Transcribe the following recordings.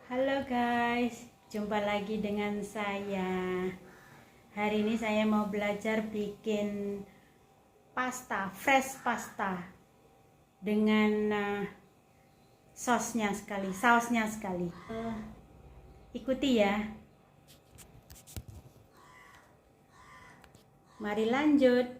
Halo guys, jumpa lagi dengan saya. Hari ini saya mau belajar bikin pasta, fresh pasta dengan sausnya sekali. Ikuti ya. Mari lanjut.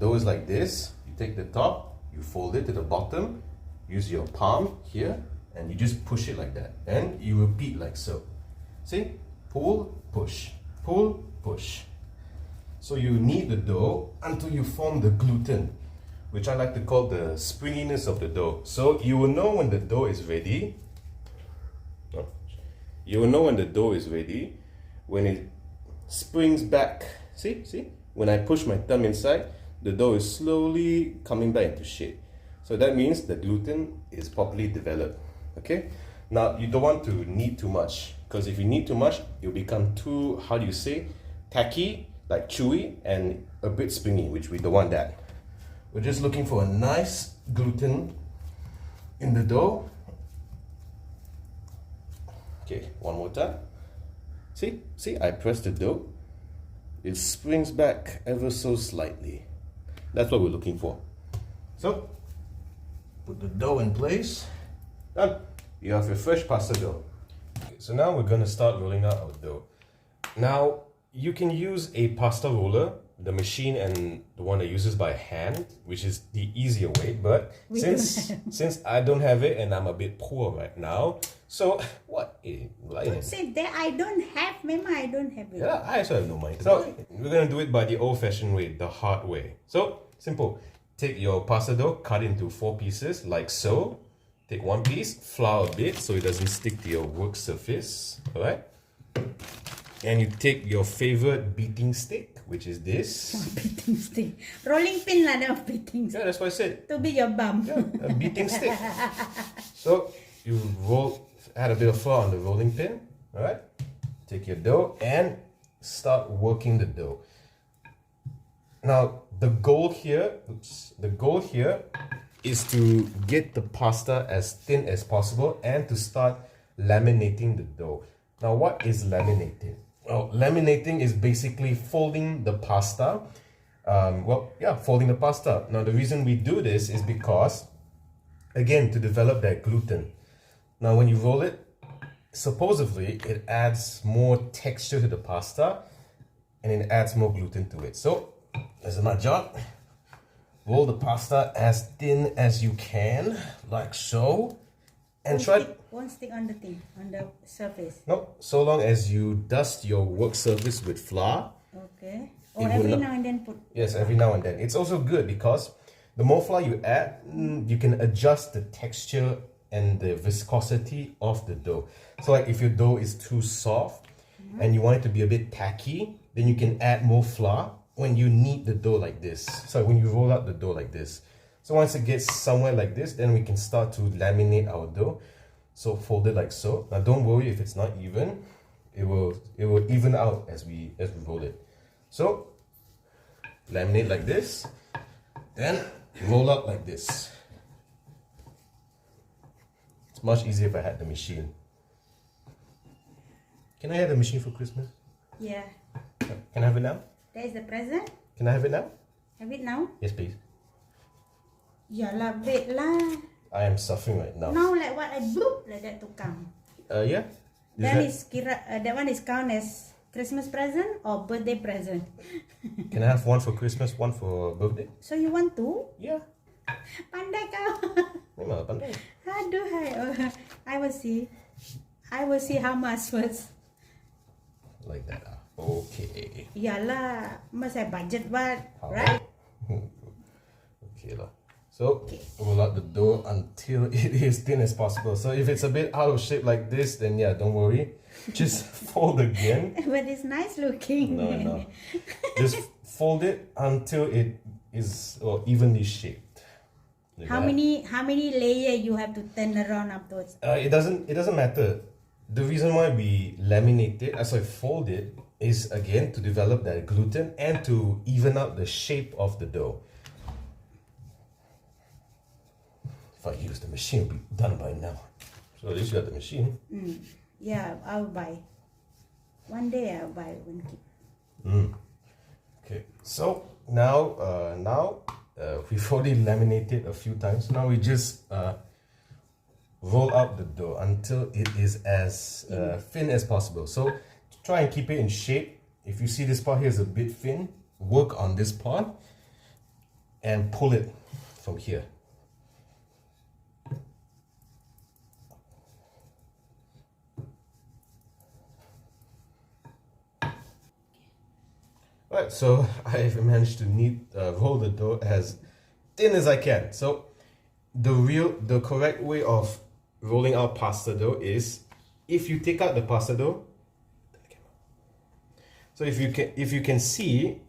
Dough is like this. You take the top, you fold it to the bottom, use your palm here, and you just push it like that. And you repeat like so. See? Pull, push, pull, push. So you knead the dough until you form the gluten, which I like to call the springiness of the dough. So you will know when the dough is ready. You will know when the dough is ready when it springs back. See? When I push my thumb inside, the dough is slowly coming back into shape. So that means the gluten is properly developed. Okay? Now you don't want to knead too much, because if you knead too much, it'll become too, tacky, like chewy, and a bit springy, which we don't want that. We're just looking for a nice gluten in the dough. Okay, one more time. See, I press the dough. It springs back ever so slightly. That's what we're looking for. So, put the dough in place. Done. You have your fresh pasta dough. Okay, so now we're going to start rolling out our dough. Now, you can use a pasta roller, the machine and the one that uses by hand, which is the easier way. But since I don't have it and I'm a bit poor right now, so what? Don't say that I don't have, Mama, I don't have it. Yeah, I also have no money. So we're gonna do it by the old-fashioned way, the hard way. So simple. Take your pasta dough, cut it into 4 pieces like so. Take one piece, flour a bit so it doesn't stick to your work surface. Alright? And you take your favorite beating stick, which is this. Beating stick. Rolling pin lah, no beating stick. Yeah, that's what I said. To be your bum. Yeah, a beating stick. So you add a bit of flour on the rolling pin. Alright? Take your dough and start working the dough. Now the goal here is to get the pasta as thin as possible and to start laminating the dough. Now what is laminating? Well, laminating is basically folding the pasta. Folding the pasta. Now the reason we do this is because, again, to develop that gluten. Now when you roll it, supposedly it adds more texture to the pasta and it adds more gluten to it. So as my job, roll the pasta as thin as you can, like so, and Won't stick on the thing, on the surface. No, so long as you dust your work surface with flour. Okay. Or every now and then put. Yes, every now and then. It's also good because the more flour you add, you can adjust the texture and the viscosity of the dough. So like if your dough is too soft and you want it to be a bit tacky, then you can add more flour when you knead the dough like this. So when you roll out the dough like this. So once it gets somewhere like this, then we can start to laminate our dough. So fold it like so. Now don't worry if it's not even. It will even out as we roll it. So laminate like this, then roll out like this. It's much easier if I had the machine. Can I have the machine for Christmas? Yeah. Can I have it now? That is the present. Can I have it now? Have it now? Yes, please. Yeah lah, wait lah. I am suffering right now. Now like what I bloop like that to come. Yeah. That one is count as Christmas present or birthday present. Can I have one for Christmas, one for birthday? So you want two? Yeah. Pandai kau. Memang pandai. Aduh, I will see. I will see how much first. Like that. Okay. Yalah, must have budget what, right? Okay lah. So roll out the dough until it is thin as possible. So if it's a bit out of shape like this, then yeah, don't worry. Just fold again. But it's nice looking. No. Just fold it until it is evenly shaped. Like how many layer you have to turn around afterwards? It doesn't matter. The reason why we laminate it, fold it, is again to develop that gluten and to even out the shape of the dough. If I use the machine, it'll be done by now. So at least you got the machine. Yeah, I'll buy. One day I'll buy one kit. Okay, so now we've already laminated a few times. Now we just roll out the dough until it is as thin as possible. So to try and keep it in shape, if you see this part here is a bit thin, work on this part and pull it from here. Right, so I've managed to roll the dough as thin as I can. So the correct way of rolling out pasta dough is if you take out the pasta dough. So if you can see,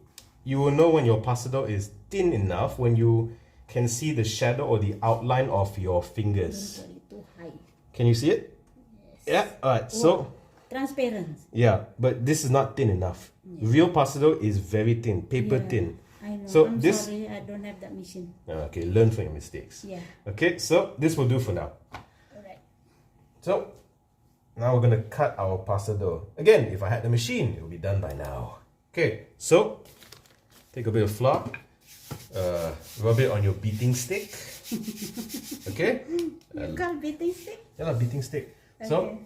you will know when your pasta dough is thin enough when you can see the shadow or the outline of your fingers. Don't put it too high. Can you see it? Yes. Yeah. All right. So. Transparent. Yeah, but this is not thin enough. Real pasta dough is very thin, paper thin. I know. So I'm this. sorry, I don't have that machine. Okay, learn from your mistakes. Yeah. Okay, so this will do for now. Alright. So now we're gonna cut our pasta dough. Again, if I had the machine, it would be done by now. Okay, so take a bit of flour, rub it on your beating stick. Okay. You got beating stick? Yeah, beating stick. Okay. So.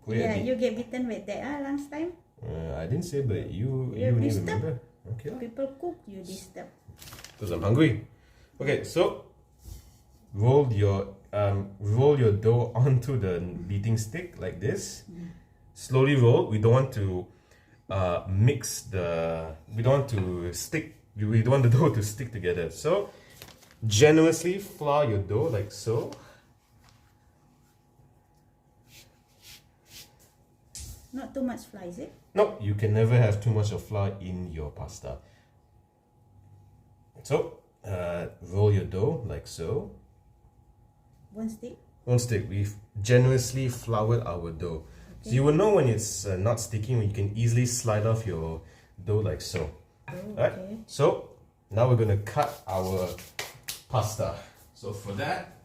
Yeah, you get beaten with that last time. I didn't say, but you disturb. remember. Okay. People cook, you disturb. Because I'm hungry. Okay, so roll your dough onto the beating stick like this. Slowly roll. We don't want to we don't want the dough to stick together. So generously flour your dough like so. Not too much flour, is it? No, you can never have too much of flour in your pasta. So, roll your dough like so. One stick? One stick. We've generously floured our dough. Okay. So you will know when it's not sticking, when you can easily slide off your dough like so. Oh, right? okay. So, now we're going to cut our pasta. So for that,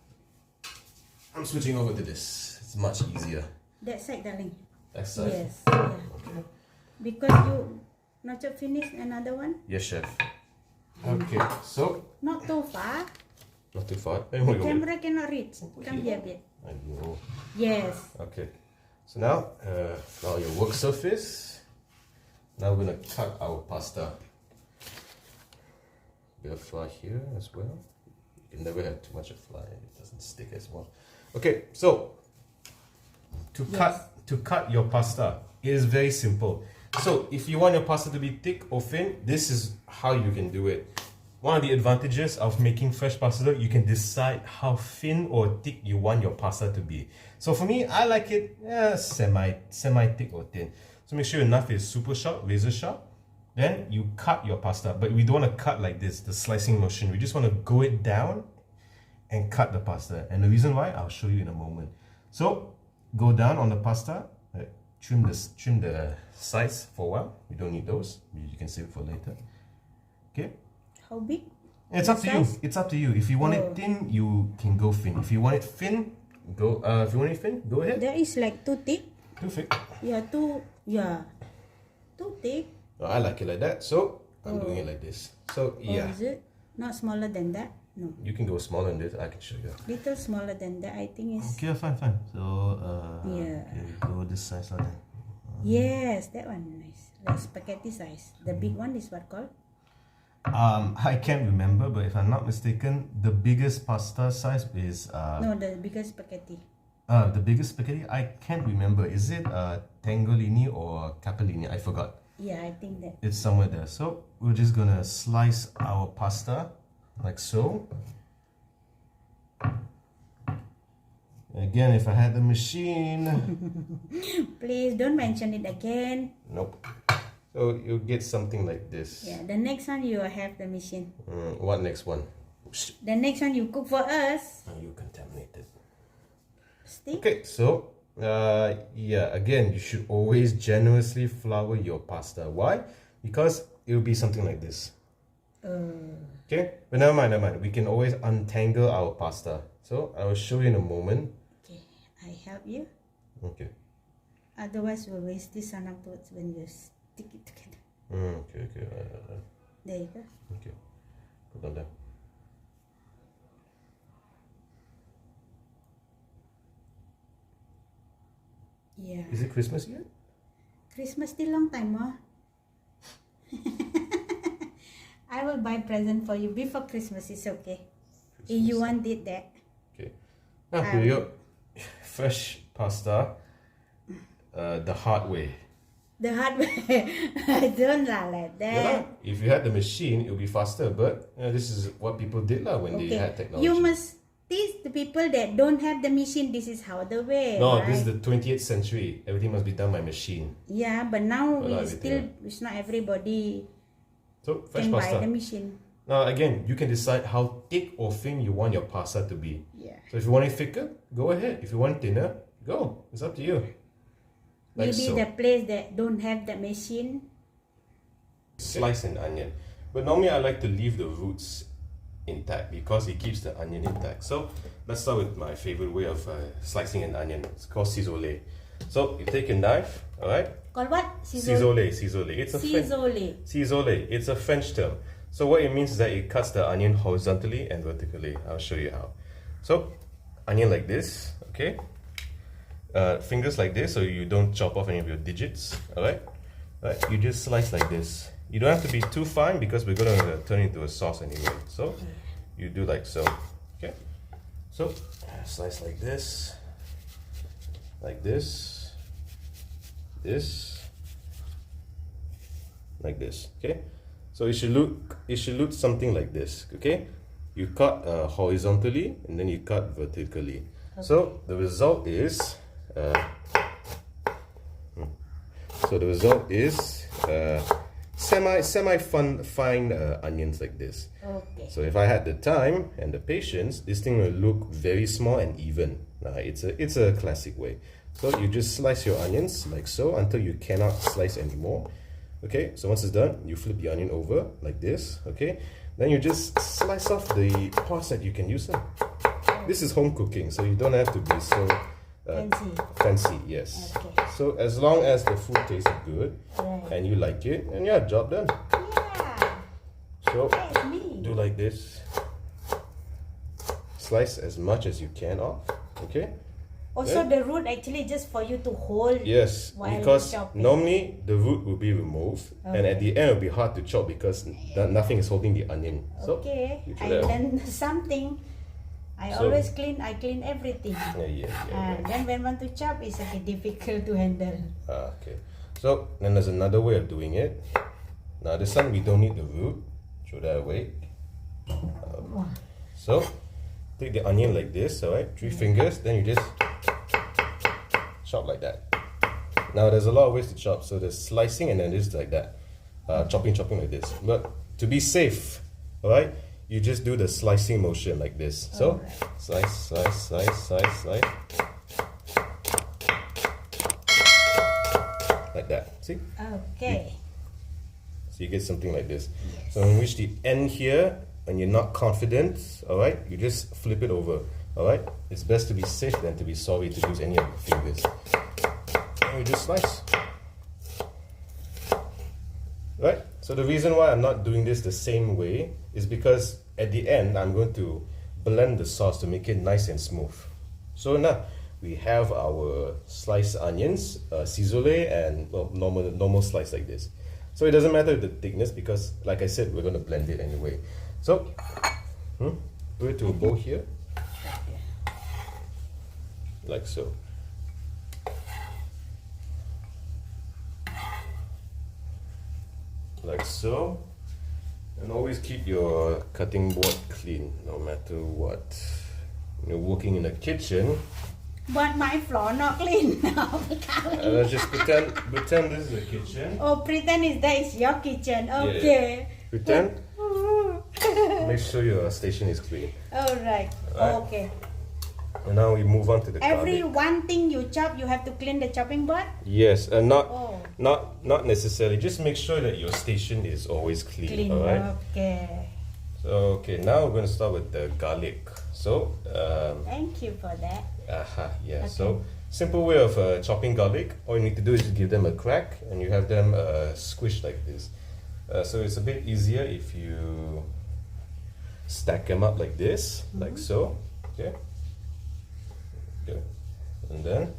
I'm switching over to this. It's much easier. That side, darling. That side? Yes. Yeah. Okay. Because you not yet finished another one? Yes, chef. Okay, so. Not too far. Not too far. The camera cannot reach. Come here a bit. I know. Yes. Okay. So now, your work surface. Now we're gonna cut our pasta. Bit of flour here as well. You can never have too much of flour; it doesn't stick as well. Okay, so to cut your pasta, it is very simple. So if you want your pasta to be thick or thin, this is how you can do it. One of the advantages of making fresh pasta, you can decide how thin or thick you want your pasta to be. So for me, I like it semi thick or thin. So make sure your knife is super sharp, razor sharp. Then you cut your pasta, but we don't want to cut like this, the slicing motion. We just want to go it down and cut the pasta. And the reason why, I'll show you in a moment. So go down on the pasta, trim the sides for a while. We don't need those. You can save it for later. Okay. How big? It's up to you. It's up to you. If you want it thin, you can go thin. If you want it thin, go. If you want it thin, go ahead. That is like too thick. Too thick. Yeah, too thick. I like it like that, so I'm doing it like this. So yeah. Or is it not smaller than that? No. You can go smaller than this. I can show you. Little smaller than that, I think is. Okay, fine. So yeah. Okay, we go this size like that. Yes, that one nice. Like spaghetti size. The big one is what called? I can't remember, but if I'm not mistaken, the biggest pasta size is no, the biggest spaghetti. The biggest spaghetti, I can't remember. Is it Tangolini or Capellini? I forgot. Yeah, I think that. It's somewhere there. So we're just gonna slice our pasta like so. Again, if I had the machine. Please don't mention it again. Nope. So you get something like this. Yeah, the next one you will have the machine. What next one? The next one you cook for us. You contaminated. Stick? Okay, so yeah, again, you should always generously flour your pasta. Why? Because it will be something like this. Okay, but never mind. We can always untangle our pasta. So I will show you in a moment. Okay, I I help you. Okay. Otherwise, we'll waste this one afterwards when you stick it together. Okay. There you go. Okay. Put on there. Yeah. Is it Christmas yet? Christmas still long time, huh? I will buy present for you before Christmas. It's okay. If you want it that. Okay. Now here you go. Fresh pasta. The hard way. The hard way. Don't lie like that. Yeah, if you had the machine, it would be faster. But this is what people did when they had technology. You must teach the people that don't have the machine. This is how the way. No, right? this is the 20th century. Everything must be done by machine. Yeah, but now Everything. it's not everybody So fresh can buy pasta. the machine. Now again, you can decide how thick or thin you want your pasta to be. Yeah. So if you want it thicker, go ahead. If you want thinner, go. It's up to you. Like Maybe so. the place that don't have the machine. Slice an onion. But normally I like to leave the roots intact because it keeps the onion intact. So let's start with my favorite way of slicing an onion. It's called cisolé. So you take a knife, alright? Called what? Cisolé. It's a cisolé. It's a French term. So what it means is that it cuts the onion horizontally and vertically. I'll show you how. So onion like this, okay? Fingers like this so you don't chop off any of your digits, alright? Right, you just slice like this. You don't have to be too fine because we're going to turn it into a sauce anyway. So you do like so, okay? So slice like this, like this, like this, okay? So it should look something like this, okay? You cut horizontally and then you cut vertically. Okay. So the result is semi fine onions like this. Okay. So if I had the time and the patience, this thing will look very small and even. It's a classic way. So you just slice your onions like so until you cannot slice anymore. Okay, so once it's done, you flip the onion over like this. Okay, then you just slice off the parts that you can use them. This is home cooking, so you don't have to be so fancy, yes. Okay. So as long as the food tastes good and you like it, and yeah, job done. Yeah. So That's me. do like this. Slice as much as you can off. Okay. Also, the root actually just for you to hold. Yes, while because chopping. normally the root will be removed, and at the end it will be hard to chop because nothing is holding the onion. So Okay, you I try that. learned something. I always clean everything. Yeah. Then when want to chop, it's a bit difficult to handle. Okay. So then there's another way of doing it. Now this one we don't need the root. Throw that away. So take the onion like this, alright? 3 fingers, then you just chop like that. Now there's a lot of ways to chop. So there's slicing and then just like that. Chopping like this. But to be safe, alright? You just do the slicing motion like this. So slice. Like that. See? Okay. So you get something like this. Yes. So when you reach the end here and you're not confident, alright, you just flip it over. Alright? It's best to be safe than to be sorry to use any of your fingers. And you just slice. Right? So the reason why I'm not doing this the same way is because at the end I'm going to blend the sauce to make it nice and smooth. So now we have our sliced onions, cisolé, and normal slice like this. So it doesn't matter the thickness because, like I said, we're going to blend it anyway. So put it to a bowl here, like so. Like so. And always keep your cutting board clean, no matter what. When you're working in a kitchen, But my floor not clean now. let's just pretend this is a kitchen. Oh, pretend that is your kitchen. Okay. Pretend. Make sure your station is clean. Alright. Right. Okay. And now we move on to the Every garlic. one thing you chop, you have to clean the chopping board? Yes, and Oh. not necessarily. Just make sure that your station is always clean. Clean. Alright. Okay. So okay, now we're going to start with the garlic. So Thank you for that. Aha, yeah. Okay. So simple way of chopping garlic. All you need to do is give them a crack, and you have them squished like this. So it's a bit easier if you stack them up like this, like so. Okay. Good. And then,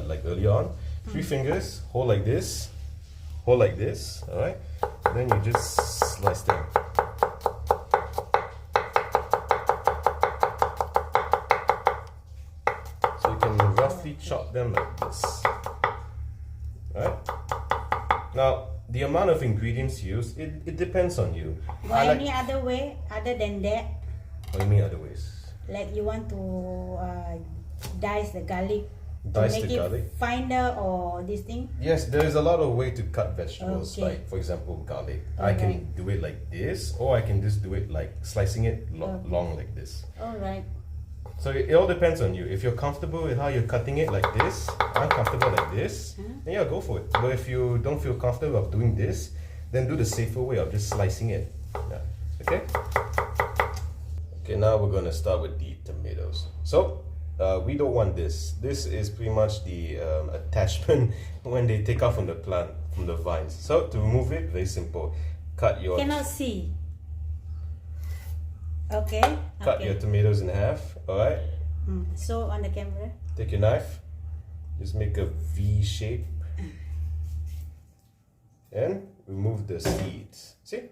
like earlier on, 3 fingers, hold like this, hold like this. All right. Then you just slice them. Roughly chop them like this. Right? Now, the amount of ingredients used, it depends on you. Any other way other than that? What do you mean other ways? Like you want to dice the garlic Dice to make the it garlic? finer or this thing? Yes, there is a lot of way to cut vegetables. Okay. Like, for example, garlic. I can do it like this, or I can just do it like slicing it long like this. Alright. So it all depends on you. If you're comfortable with how you're cutting it like this, uncomfortable like this, then yeah, go for it. But if you don't feel comfortable of doing this, then do the safer way of just slicing it. Yeah. Okay? Okay, now we're gonna start with the tomatoes. So we don't want this. This is pretty much the attachment when they take off from the plant, from the vines. So to remove it, very simple. Cut your Cannot see. Okay. Cut your tomatoes in half, alright? So on the camera. Take your knife, just make a V shape, and remove the seeds. See?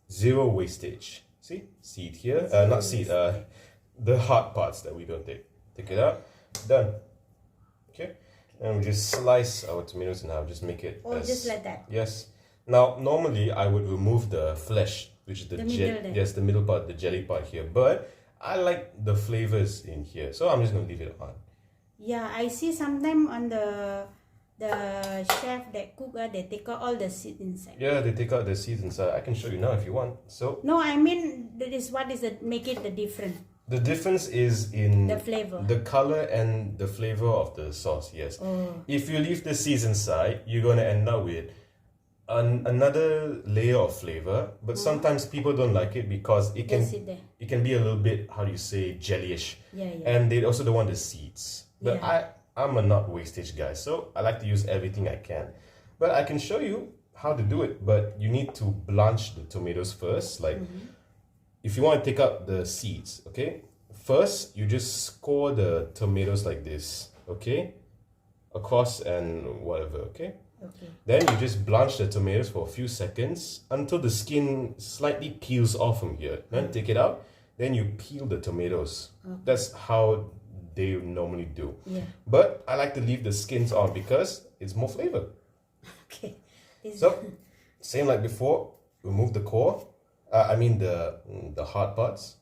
Zero wastage. See? Seed here. Not seed, the hard parts that we don't take. Take it out. Done. Okay? And we just slice our tomatoes in half. Just make it just like that. Yes. Now, normally I would remove the flesh, which is the the middle part, the jelly part here. But I like the flavors in here, so I'm just gonna leave it on. Yeah, I see sometimes on the chef that cook, they take out all the seed inside. Yeah, they take out the seeds inside. I can show you now if you want. So no, I mean that is what is it make it the different. The difference is in the flavor, the color, and the flavor of the sauce. Yes. If you leave the seeds inside, you're gonna end up with another layer of flavor, but sometimes people don't like it because it can be a little bit, how do you say, jellyish. And they also don't want the seeds. But I'm a not wastage guy, so I like to use everything I can. But I can show you how to do it, but you need to blanch the tomatoes first. Like if you want to take out the seeds, okay, first you just score the tomatoes like this, okay, across and whatever, okay. Then you just blanch the tomatoes for a few seconds until the skin slightly peels off from here. Then take it out. Then you peel the tomatoes. That's how they normally do. But I like to leave the skins on because it's more flavor. Okay. So same like before. Remove the core. I mean the hard parts.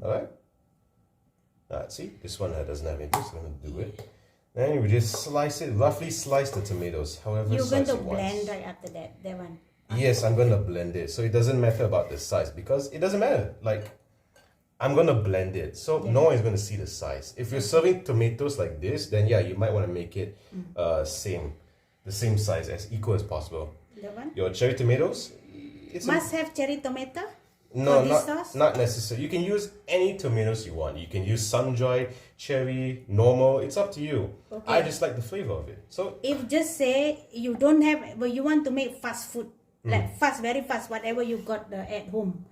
All right. See, this one doesn't have anything, so I'm gonna do it. Then you just slice it, roughly slice the tomatoes, however you're size going to you want. blend right after that one. Yes, I'm going to blend it. So it doesn't matter about the size because it doesn't matter. Like, I'm going to blend it. So no one is going to see the size. If you're serving tomatoes like this, then yeah, you might want to make it the same size, as equal as possible. That one? Your cherry tomatoes, must have cherry tomato? No, not necessary. You can use any tomatoes you want. You can use sun-dried, cherry, normal. It's up to you. I just like the flavor of it. So if just say you don't have, but you want to make fast food, like fast, very fast, whatever you got at home.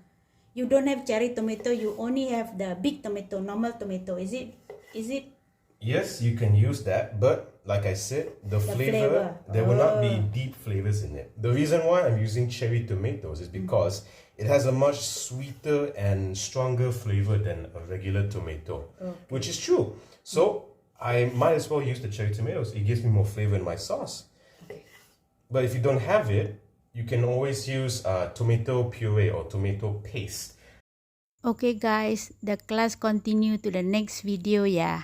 You don't have cherry tomato. You only have the big tomato, normal tomato. Is it? Yes, you can use that, but like I said, the flavor, there will not be deep flavors in it. The reason why I'm using cherry tomatoes is because it has a much sweeter and stronger flavor than a regular tomato, which is true. So I might as well use the cherry tomatoes. It gives me more flavor in my sauce. But if you don't have it, you can always use tomato puree or tomato paste. Okay guys, the class continue to the next video, yeah.